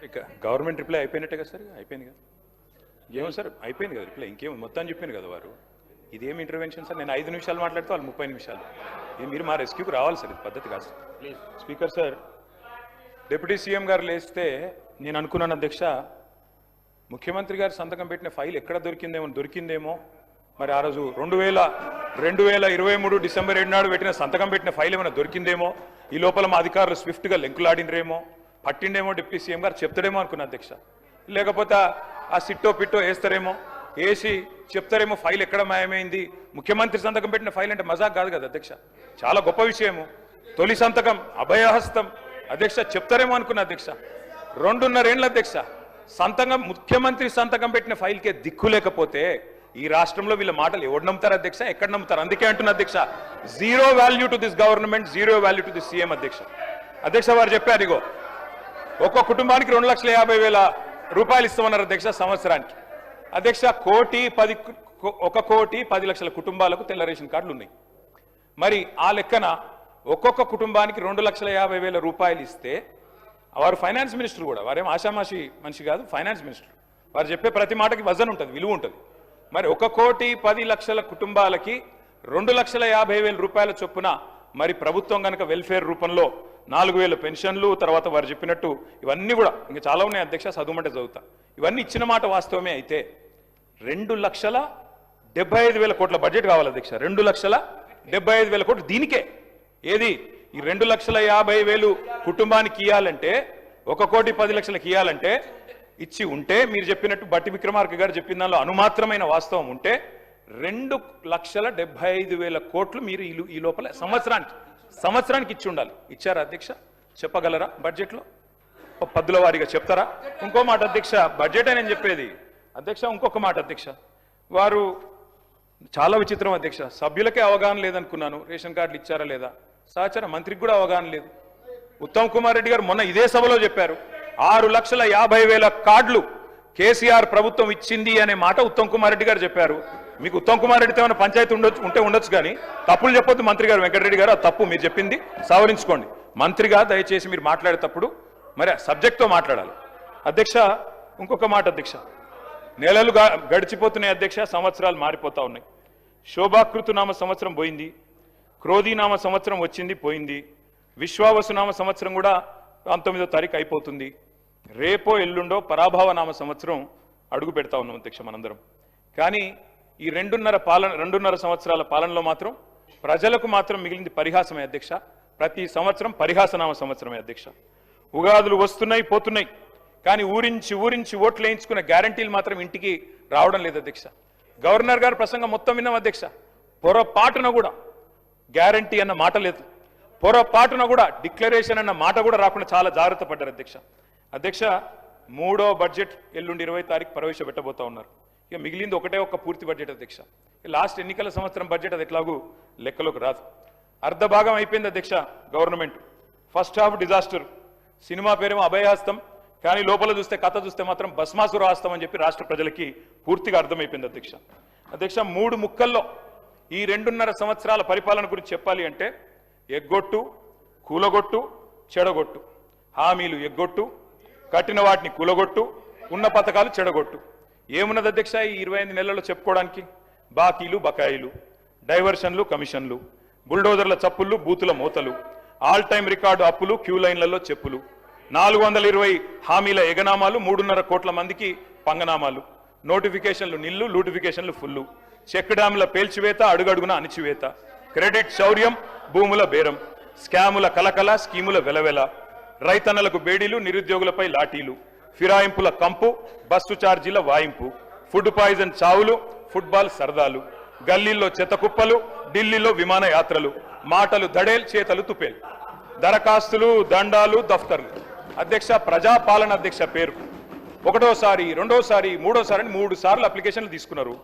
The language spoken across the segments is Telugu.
ఇక గవర్నమెంట్ రిప్లై అయిపోయినట్టే కదా సార్, అయిపోయింది కదా, ఏమో సార్ అయిపోయింది కదా రిప్లై, ఇంకేమో మొత్తం చెప్పాను కదా వారు. ఇదేం ఇంటర్వెన్షన్ సార్, నేను 5 నిమిషాలు మాట్లాడితే వాళ్ళు 30 నిమిషాలు. ఇది మీరు మా రెస్క్యూకి రావాలి సార్, ఇది పద్ధతి కాదు. Please speaker sir, deputy CM గారు లేస్తే నేను అనుకున్నాను అధ్యక్ష, ముఖ్యమంత్రి గారు సంతకం పెట్టిన ఫైల్ ఎక్కడ దొరికిందేమో మరి ఆ రోజు 2023 డిసెంబర్ 7 నాడు సంతకం పెట్టిన ఫైల్ ఏమైనా దొరికిందేమో, ఈ లోపల మా అధికారులు స్విఫ్ట్గా లెంకులాడినరేమో, పట్టిండేమో డిప్యూటీ సీఎం గారు చెప్తాడేమో అనుకున్నా అధ్యక్ష. లేకపోతే ఆ సిట్టో పిట్టో వేస్తారేమో, వేసి చెప్తారేమో ఫైల్ ఎక్కడ మాయమైంది. ముఖ్యమంత్రి సంతకం పెట్టిన ఫైల్ అంటే మజాక్ కాదు కదా అధ్యక్ష, చాలా గొప్ప విషయము. తొలి సంతకం అభయహస్తం అధ్యక్ష, చెప్తారేమో అనుకున్నా అధ్యక్ష. 2.5 ఏళ్ళ అధ్యక్ష సంతకం, ముఖ్యమంత్రి సంతకం పెట్టిన ఫైల్కే దిక్కు లేకపోతే ఈ రాష్ట్రంలో వీళ్ళ మాటలు ఎవరు నమ్ముతారు అధ్యక్ష, ఎక్కడ నమ్ముతారు? అందుకే అంటున్నా అధ్యక్ష, zero value to this government, zero value to this CM అధ్యక్ష. అధ్యక్ష వారు చెప్పారు, ఇగో ఒక్కో కుటుంబానికి 2,50,000 రూపాయలు ఇస్తామన్నారు అధ్యక్ష సంవత్సరానికి. అధ్యక్ష 1,10,00,000 కుటుంబాలకు తెల్ల రేషన్ కార్డులు ఉన్నాయి. మరి ఆ లెక్కన ఒక్కొక్క కుటుంబానికి 2,50,000 రూపాయలు ఇస్తే, వారు ఫైనాన్స్ మినిస్టర్ కూడా, వారేం ఆషామాషి మనిషి కాదు, ఫైనాన్స్ మినిస్టర్. వారు చెప్పే ప్రతి మాటకి వజన్ ఉంటుంది, విలువ ఉంటుంది. మరి 1,10,00,000 కుటుంబాలకి 2,50,000 రూపాయల చొప్పున మరి ప్రభుత్వం కనుక వెల్ఫేర్ రూపంలో 4,000 పెన్షన్లు, తర్వాత వారు చెప్పినట్టు ఇవన్నీ కూడా ఇంకా చాలా ఉన్నాయి అధ్యక్ష, చదువుమంటే చదువుతా, ఇవన్నీ ఇచ్చిన మాట వాస్తవమే అయితే 2,75,000 కోట్ల బడ్జెట్ కావాలి అధ్యక్ష. 2,75,000 కోట్లు దీనికే. ఏది ఈ 2,50,000 కుటుంబానికి ఇవ్వాలంటే, 1,10,00,000 ఇవ్వాలంటే ఇచ్చి ఉంటే, మీరు చెప్పినట్టు బట్టి విక్రమార్క గారు చెప్పిన దానిలో అనుమాత్రమైన వాస్తవం ఉంటే 2,75,000 కోట్లు మీరు ఈ లోపల సంవత్సరానికి ఇచ్చి ఉండాలి. ఇచ్చారా అధ్యక్ష? చెప్పగలరా? బడ్జెట్లో పద్దుల వారీగా చెప్తారా? ఇంకో మాట అధ్యక్ష, బడ్జెట్ నేను చెప్పేది అధ్యక్ష, ఇంకొక మాట అధ్యక్ష, వారు చాలా విచిత్రం అధ్యక్ష, సభ్యులకే అవగాహన లేదనుకున్నాను, రేషన్ కార్డులు ఇచ్చారా లేదా, సహచర మంత్రికి కూడా అవగాహన లేదు. ఉత్తమ్ కుమార్ రెడ్డి గారు మొన్న ఇదే సభలో చెప్పారు, 6,50,000 కార్డులు కేసీఆర్ ప్రభుత్వం ఇచ్చింది అనే మాట ఉత్తమ్ కుమార్ రెడ్డి గారు చెప్పారు. మీకు ఉత్తమ్ కుమార్ రెడ్డితో ఏమైనా పంచాయతీ ఉండొచ్చు కానీ తప్పులు చెప్పొద్దు మంత్రి గారు, వెంకటరెడ్డి గారు, ఆ తప్పు మీరు చెప్పింది సవరించుకోండి. మంత్రిగా దయచేసి మీరు మాట్లాడేటప్పుడు మరి సబ్జెక్ట్తో మాట్లాడాలి అధ్యక్ష. ఇంకొక మాట అధ్యక్ష, నెలలు గడిచిపోతున్నాయి అధ్యక్ష, సంవత్సరాలు మారిపోతా ఉన్నాయి. శోభాకృతునామ సంవత్సరం పోయింది, క్రోధీనామ సంవత్సరం వచ్చింది పోయింది, విశ్వావసునామ సంవత్సరం కూడా 19వ తారీఖు అయిపోతుంది. రేపో ఎల్లుండో పరాభవనామ సంవత్సరం అడుగు పెడతా ఉన్నాం అధ్యక్ష మనందరం. కానీ ఈ 2.5 సంవత్సరాల పాలనలో మాత్రం ప్రజలకు మాత్రం మిగిలింది పరిహాసమే అధ్యక్ష. ప్రతి సంవత్సరం పరిహాసనామ సంవత్సరమే అధ్యక్ష. ఉగాదులు వస్తున్నాయి పోతున్నాయి, కానీ ఊరించి ఓట్లు వేయించుకున్న గ్యారంటీలు మాత్రం ఇంటికి రావడం లేదు అధ్యక్ష. గవర్నర్ గారు ప్రసంగం మొత్తం విన్నాం అధ్యక్ష, పొరపాటున కూడా గ్యారంటీ అన్న మాట లేదు, పొరపాటున కూడా డిక్లరేషన్ అన్న మాట కూడా రాకుండా చాలా జాగ్రత్త పడ్డారు అధ్యక్ష. అధ్యక్ష 3వ బడ్జెట్ ఎల్లుండి 20వ తారీఖు ప్రవేశపెట్టబోతా ఉన్నారు. ఇక మిగిలింది ఒక్క పూర్తి బడ్జెట్ అధ్యక్ష. లాస్ట్ ఎన్నికల సంవత్సరం బడ్జెట్ అది ఎట్లాగూ లెక్కలోకి రాదు. అర్ధ భాగం అయిపోయింది అధ్యక్ష government. First half disaster, cinema పేరేమో అభయహస్తం, కానీ లోపల చూస్తే కథ చూస్తే మాత్రం భస్మాసుర హస్తం అని చెప్పి రాష్ట్ర ప్రజలకి పూర్తిగా అర్థమైపోయింది అధ్యక్ష. అధ్యక్ష 3 ముక్కల్లో ఈ 2.5 సంవత్సరాల పరిపాలన గురించి చెప్పాలి అంటే, ఎగ్గొట్టు, కూలగొట్టు, చెడగొట్టు. హామీలు ఎగ్గొట్టు, కట్టిన వాటిని కూలగొట్టు, ఉన్న పథకాలు చెడగొట్టు. ఏమున్నది అధ్యక్ష ఈ 25 నెలల్లో చెప్పుకోవడానికి? బాకీలు బకాయిలు, డైవర్షన్లు కమిషన్లు, బుల్డోజర్ల చప్పుళ్ళు, బూతుల మూతలు, ఆల్ టైమ్ రికార్డు అప్పులు, క్యూ లైన్లలో చెప్పులు, 420 హామీల ఎగనామాలు, 3.5 కోట్ల మందికి పంగనామాలు, నోటిఫికేషన్లు నిల్లు, లూటిఫికేషన్లు ఫుల్లు, చెక్ డ్యాముల పేల్చివేత, అడుగడుగున అణిచివేత, క్రెడిట్ శౌర్యం, భూముల బేరం, స్కాముల కలకల, స్కీముల వెలవెల, రైతన్నలకు బేడీలు, నిరుద్యోగులపై లాఠీలు, ఫిరాయింపుల కంపు, బస్సు ఛార్జీల వాయింపు, ఫుడ్ పాయిజన్ చావులు, ఫుట్బాల్ సరదాలు, గల్లీల్లో చెత్త కుప్పలు, ఢిల్లీలో విమాన యాత్రలు, మాటలు దడేల్, చేతలు తుపేల్, దరఖాస్తులు, దండాలు, దఫ్తర్లు. అధ్యక్ష ప్రజాపాలన అధ్యక్ష పేరు. 1వసారి 2వసారి 3వసారి అని 3 సార్లు అప్లికేషన్లు తీసుకున్నారు.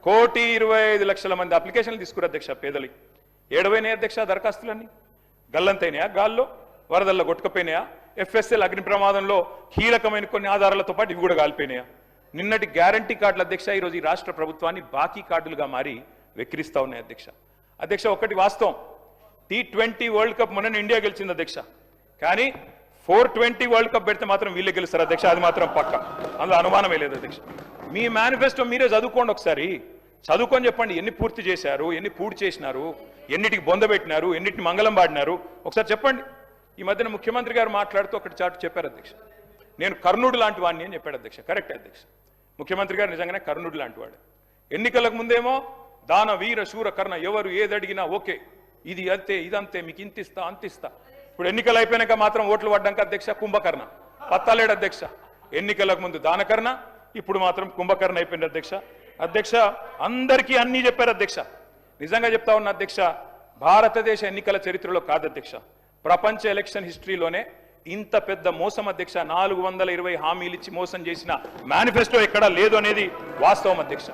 1,25,00,000 మంది అప్లికేషన్లు తీసుకున్నారు అధ్యక్ష. పేదలకి ఏడవైనాయి అధ్యక్ష దరఖాస్తులన్నీ, గల్లంతైనాయా, గాల్లో వరదల్లో కొట్టుకపోయినాయా, FSL అగ్ని ప్రమాదంలో కీలకమైన కొన్ని ఆధారాలతో పాటు ఇవి కూడా కాలిపోయినాయా? నిన్నటి గ్యారంటీ కార్డులు అధ్యక్ష ఈరోజు ఈ రాష్ట్ర ప్రభుత్వాన్ని బాకీ కార్డులుగా మారి వెక్కిరిస్తా ఉన్నాయి అధ్యక్ష. అధ్యక్ష ఒకటి వాస్తవం, T20 వరల్డ్ కప్ మొన్న ఇండియా గెలిచింది అధ్యక్ష. కానీ 420 వరల్డ్ కప్ పెడితే మాత్రం వీళ్ళే గెలుస్తారు అధ్యక్ష, అది మాత్రం పక్క, అందులో అనుమానమే లేదు అధ్యక్ష. మీ మేనిఫెస్టో మీరే చదువుకోండి ఒకసారి, చదువుకొని చెప్పండి ఎన్ని పూర్తి చేశారు, ఎన్ని పూర్తి చేసినారు, ఎన్నిటికి బొందబెట్టినారు, ఎన్నిటిని మంగళం పాడినారు ఒకసారి చెప్పండి. ఈ మధ్యన ముఖ్యమంత్రి గారు మాట్లాడుతూ ఒకటి చాటు చెప్పారు అధ్యక్ష, నేను కర్ణుడు లాంటి వాడిని అని చెప్పాడు అధ్యక్ష. కరెక్ట్ అధ్యక్ష, ముఖ్యమంత్రి గారు నిజంగానే కర్ణుడు లాంటి వాడు. ఎన్నికలకు ముందేమో దాన వీర శూర కర్ణ ఎవరు ఏదడిగినా ఓకే, ఇది అంతే ఇదంతే, మీకు ఇంతిస్తా అంతిస్తా. ఇప్పుడు ఎన్నికలు అయిపోయినాక మాత్రం ఓట్లు పడ్డాక అధ్యక్ష కుంభకర్ణ పత్తాలేడు అధ్యక్ష. ఎన్నికలకు ముందు దానకర్ణ, ఇప్పుడు మాత్రం కుంభకర్ణ అయిపోయింది అధ్యక్ష. అధ్యక్ష అందరికీ అన్నీ చెప్పారు అధ్యక్ష. నిజంగా చెప్తా ఉన్న అధ్యక్ష, భారతదేశ ఎన్నికల చరిత్రలో కాదు అధ్యక్ష, ప్రపంచ ఎలక్షన్ హిస్టరీలోనే ఇంత పెద్ద మోసం అధ్యక్ష. 420 హామీలు ఇచ్చి మోసం చేసిన మేనిఫెస్టో ఎక్కడా లేదు అనేది వాస్తవం అధ్యక్ష.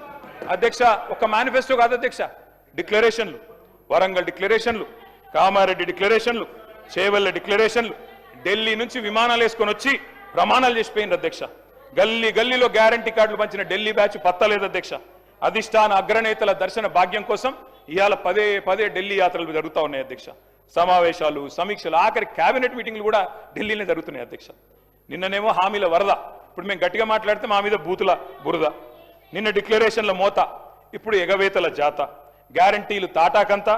అధ్యక్ష ఒక మేనిఫెస్టో కాదు అధ్యక్ష, డిక్లరేషన్లు, వరంగల్ డిక్లరేషన్లు, కామారెడ్డి డిక్లరేషన్లు, చేవెళ్ల డిక్లరేషన్లు, ఢిల్లీ నుంచి విమానాలు వేసుకొని వచ్చి ప్రమాణాలు చేసిపోయింది అధ్యక్ష. గల్లీ గల్లీలో గ్యారంటీ కార్డులు పంచిన ఢిల్లీ బ్యాచ్ పత్తలేదు అధ్యక్ష. అధిష్టాన అగ్రనేతల దర్శన భాగ్యం కోసం ఇవాళ పదే ఢిల్లీ యాత్రలు జరుగుతూ ఉన్నాయి అధ్యక్ష. సమావేశాలు, సమీక్షలు, ఆఖరి కేబినెట్ మీటింగ్లు కూడా ఢిల్లీనే జరుగుతున్నాయి అధ్యక్ష. నిన్ననేమో హామీల వరద, ఇప్పుడు మేము గట్టిగా మాట్లాడితే మా మీద బూతుల బురద. నిన్న డిక్లరేషన్ల మోత, ఇప్పుడు ఎగవేతల జాత. గ్యారంటీలు తాటాకంత,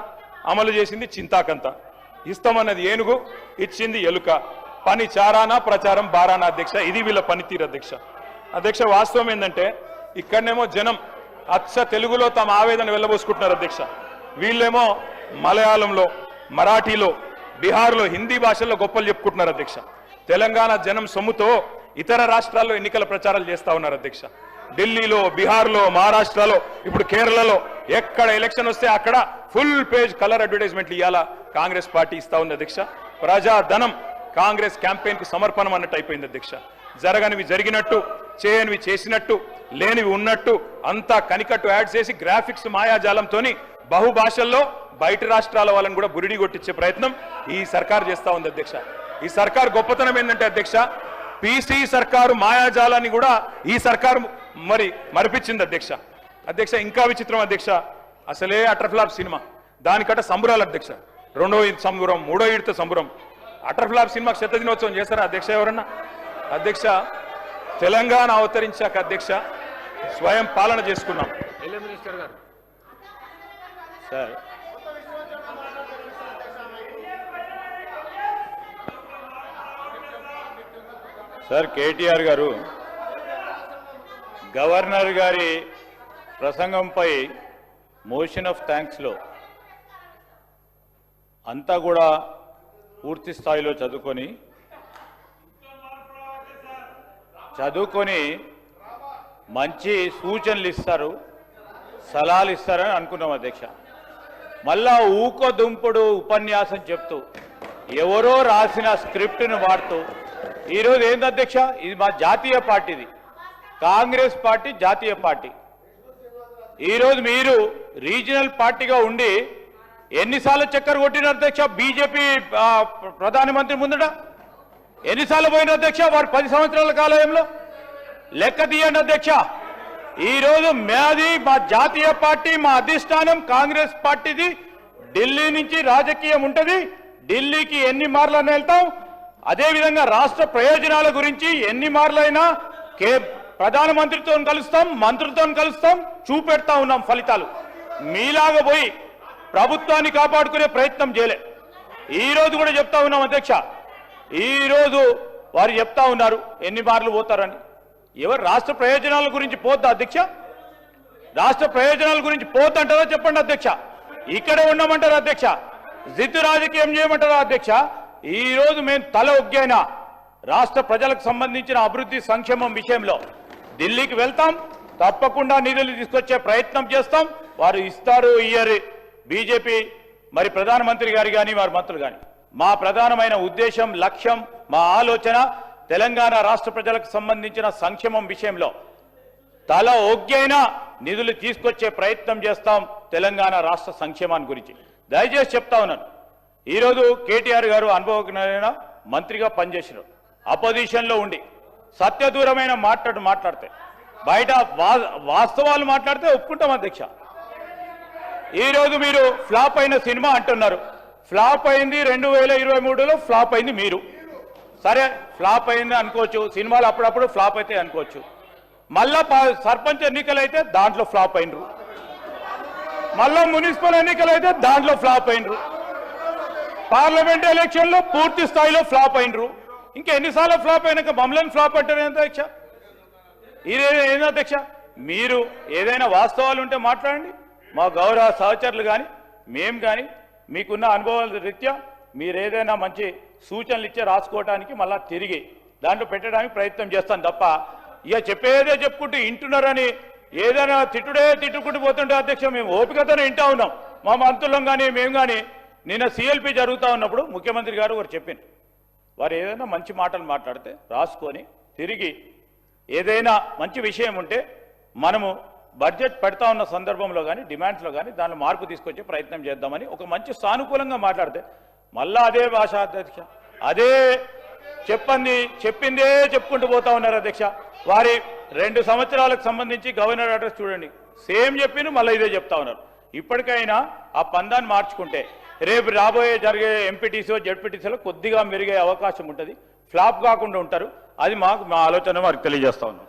అమలు చేసింది చింతాకంత. ఇస్తామన్నది ఏనుగు, ఇచ్చింది ఎలుక. పని చారానా ప్రచారం బారానా అధ్యక్ష, ఇది వీళ్ళ పనితీరు అధ్యక్ష. అధ్యక్ష వాస్తవం ఏంటంటే ఇక్కడనేమో జనం అచ్చ తెలుగులో తమ ఆవేదన వెళ్ళబోసుకుంటున్నారు అధ్యక్ష. వీళ్ళేమో మలయాళంలో, మరాఠీలో, బీహార్లో, హిందీ భాషల్లో గొప్పలు చెప్పుకుంటున్నారు అధ్యక్ష. తెలంగాణ జనం సొమ్ముతో ఇతర రాష్ట్రాల్లో ఎన్నికల ప్రచారాలు చేస్తా ఉన్నారు అధ్యక్ష. ఢిల్లీలో, బీహార్లో, మహారాష్ట్రలో, ఇప్పుడు కేరళలో ఎక్కడ ఎలక్షన్ వస్తే అక్కడ ఫుల్ పేజ్ కలర్ అడ్వర్టైజ్మెంట్లు ఇవ్వాలా కాంగ్రెస్ పార్టీ ఇస్తా ఉంది అధ్యక్ష. ప్రజాధనం కాంగ్రెస్ క్యాంపెయిన్ కు సమర్పణం అన్నట్టు అయిపోయింది అధ్యక్ష. జరగనివి జరిగినట్టు, చేయనివి చేసినట్టు, లేనివి ఉన్నట్టు అంతా కనికట్టు యాడ్ చేసి గ్రాఫిక్స్ మాయాజాలంతో బహుభాషల్లో బయట రాష్ట్రాల వాళ్ళని కూడా బురిడి కొట్టించే ప్రయత్నం ఈ సర్కార్ చేస్తా ఉంది అధ్యక్ష. ఈ సర్కార్ గొప్పతనం ఏంటంటే అధ్యక్ష, పీసీ సర్కారు మాయాజాలాన్ని కూడా ఈ సర్కారు మరిపించింది అధ్యక్ష. అధ్యక్ష ఇంకా విచిత్రం అధ్యక్ష, అసలే అటర్ఫ్లాప్ సినిమా, దానికట సంబురాలు అధ్యక్ష. రెండో సంబురం, మూడో ఈడితో సంబురం. అటర్ఫ్లాప్ సినిమాకి శత దినోత్సవం చేస్తారా అధ్యక్ష ఎవరన్నా? అధ్యక్ష తెలంగాణ అవతరించాక అధ్యక్ష స్వయం పాలన చేసుకున్నాం. సార్ సార్ కేటీఆర్ గారు గవర్నర్ గారి ప్రసంగంపై మోషన్ ఆఫ్ థ్యాంక్స్లో అంతా కూడా పూర్తి స్థాయిలో చదువుకొని మంచి సూచనలు ఇస్తారు, సలహాలు ఇస్తారని అనుకున్నాం అధ్యక్ష. మళ్ళా ఊకో దుంపుడు ఉపన్యాసం చెప్తూ ఎవరో రాసిన స్క్రిప్ట్ను వాడుతూ ఈరోజు ఏంది అధ్యక్ష, ఇది మా జాతీయ పార్టీది, కాంగ్రెస్ పార్టీ జాతీయ పార్టీ. ఈరోజు మీరు రీజనల్ పార్టీగా ఉండి ఎన్నిసార్లు చక్కర కొట్టిన అధ్యక్ష బీజేపీ ప్రధానమంత్రి ముందట? ఎన్నిసార్లు పోయిన అధ్యక్ష వారు 10 సంవత్సరాల కాలంలో? లెక్క తీయండి అధ్యక్ష. ఈరోజు మా జాతీయ పార్టీ, మా అధిష్టానం కాంగ్రెస్ పార్టీది. ఢిల్లీ నుంచి రాజకీయం ఉంటుంది, ఢిల్లీకి ఎన్ని మార్లైనా వెళ్తాం. అదేవిధంగా రాష్ట్ర ప్రయోజనాల గురించి ఎన్ని మార్లైనా ప్రధానమంత్రితో కలుస్తాం, మంత్రులతో కలుస్తాం, చూపెడతా ఉన్నాం ఫలితాలు. మీలాగా పోయి ప్రభుత్వాన్ని కాపాడుకునే ప్రయత్నం చేయలే. ఈ రోజు కూడా చెప్తా ఉన్నాం అధ్యక్ష, ఈ రోజు వారు చెప్తా ఉన్నారు ఎన్ని మార్లు పోతారని. ఎవరు రాష్ట్ర ప్రయోజనాల గురించి పోద్దా అధ్యక్ష? రాష్ట్ర ప్రయోజనాల గురించి పోద్దంటారా చెప్పండి అధ్యక్ష. ఇక్కడే ఉండమంటారా అధ్యక్ష? జిద్దు రాజకీయం చేయమంటారా అధ్యక్ష? ఈ రోజు మేము తల ఒగ్గైనా రాష్ట్ర ప్రజలకు సంబంధించిన అభివృద్ధి సంక్షేమం విషయంలో ఢిల్లీకి వెళ్తాం, తప్పకుండా నిధులు తీసుకొచ్చే ప్రయత్నం చేస్తాం. వారు ఇస్తారు ఇయ్యరు, బీజేపీ ప్రధానమంత్రి గారు కానీ వారి మంత్రులు కానీ. మా ప్రధానమైన ఉద్దేశం, లక్ష్యం, మా ఆలోచన తెలంగాణ రాష్ట్ర ప్రజలకు సంబంధించిన సంక్షేమం విషయంలో తల ఒగ్గైనా నిధులు తీసుకొచ్చే ప్రయత్నం చేస్తాం తెలంగాణ రాష్ట్ర సంక్షేమాన్ని గురించి. దయచేసి చెప్తా ఉన్నాను, ఈరోజు కేటీఆర్ గారు అనుభవజ్ఞులైన మంత్రిగా పనిచేసినారు. అపోజిషన్లో ఉండి సత్యదూరమైన మాట్లాడితే బయట వాస్తవాలు మాట్లాడితే ఒప్పుకుంటాం అధ్యక్ష. ఈరోజు మీరు ఫ్లాప్ అయిన సినిమా అంటున్నారు. ఫ్లాప్ అయింది 2023లో, ఫ్లాప్ అయింది మీరు. సరే ఫ్లాప్ అయింది అనుకోవచ్చు, సినిమాలు అప్పుడప్పుడు ఫ్లాప్ అయితే అనుకోవచ్చు. మళ్ళా సర్పంచ్ ఎన్నికలు అయితే దాంట్లో ఫ్లాప్ అయినరు, మళ్ళా మున్సిపల్ ఎన్నికలు అయితే దాంట్లో ఫ్లాప్ అయినరు, పార్లమెంట్ ఎలక్షన్లో పూర్తి స్థాయిలో ఫ్లాప్ అయినరు. ఇంకా ఎన్నిసార్లు ఫ్లాప్ అయినాక మమ్మల్ని ఫ్లాప్ అంటారు ఏంటో అధ్యక్ష? ఏందో అధ్యక్ష, మీరు ఏదైనా వాస్తవాలు ఉంటే మాట్లాడండి. మా గౌరవ సహచరులు కానీ మేము కానీ మీకున్న అనుభవాల రీత్యా మీరు ఏదైనా మంచి సూచనలు ఇచ్చే రాసుకోవడానికి మళ్ళా తిరిగి దాంట్లో పెట్టడానికి ప్రయత్నం చేస్తాను తప్ప ఇక చెప్పేదే చెప్పుకుంటూ ఇంటున్నారని ఏదైనా తిట్టుకుంటూ పోతుంటే అధ్యక్ష మేము ఓపికతోనే వింటా ఉన్నాం. మా మంత్రులం కానీ మేము కానీ నిన్న సిఎల్పి జరుగుతూ ఉన్నప్పుడు ముఖ్యమంత్రి గారు వారు చెప్పింది, వారు ఏదైనా మంచి మాటలు మాట్లాడితే రాసుకొని తిరిగి ఏదైనా మంచి విషయం ఉంటే మనము బడ్జెట్ పెడతా ఉన్న సందర్భంలో కానీ డిమాండ్స్లో కానీ దానిలో మార్పు తీసుకొచ్చే ప్రయత్నం చేద్దామని ఒక మంచి సానుకూలంగా మాట్లాడితే మళ్ళా అదే భాష అధ్యక్ష, అదే చెప్పిందే చెప్పుకుంటూ పోతా ఉన్నారు అధ్యక్ష. వారి 2 సంవత్సరాలకు సంబంధించి గవర్నర్ అడ్రస్ చూడండి, సేమ్ చెప్పిన మళ్ళీ ఇదే చెప్తా ఉన్నారు. ఇప్పటికైనా ఆ పందాన్ని మార్చుకుంటే రేపు రాబోయే జరిగే ఎంపీటీసీలో జెడ్పీటీసీలో కొద్దిగా మెరుగే అవకాశం ఉంటుంది, ఫ్లాప్ కాకుండా ఉంటారు. అది మా ఆలోచన వారికి తెలియజేస్తా ఉన్నాం.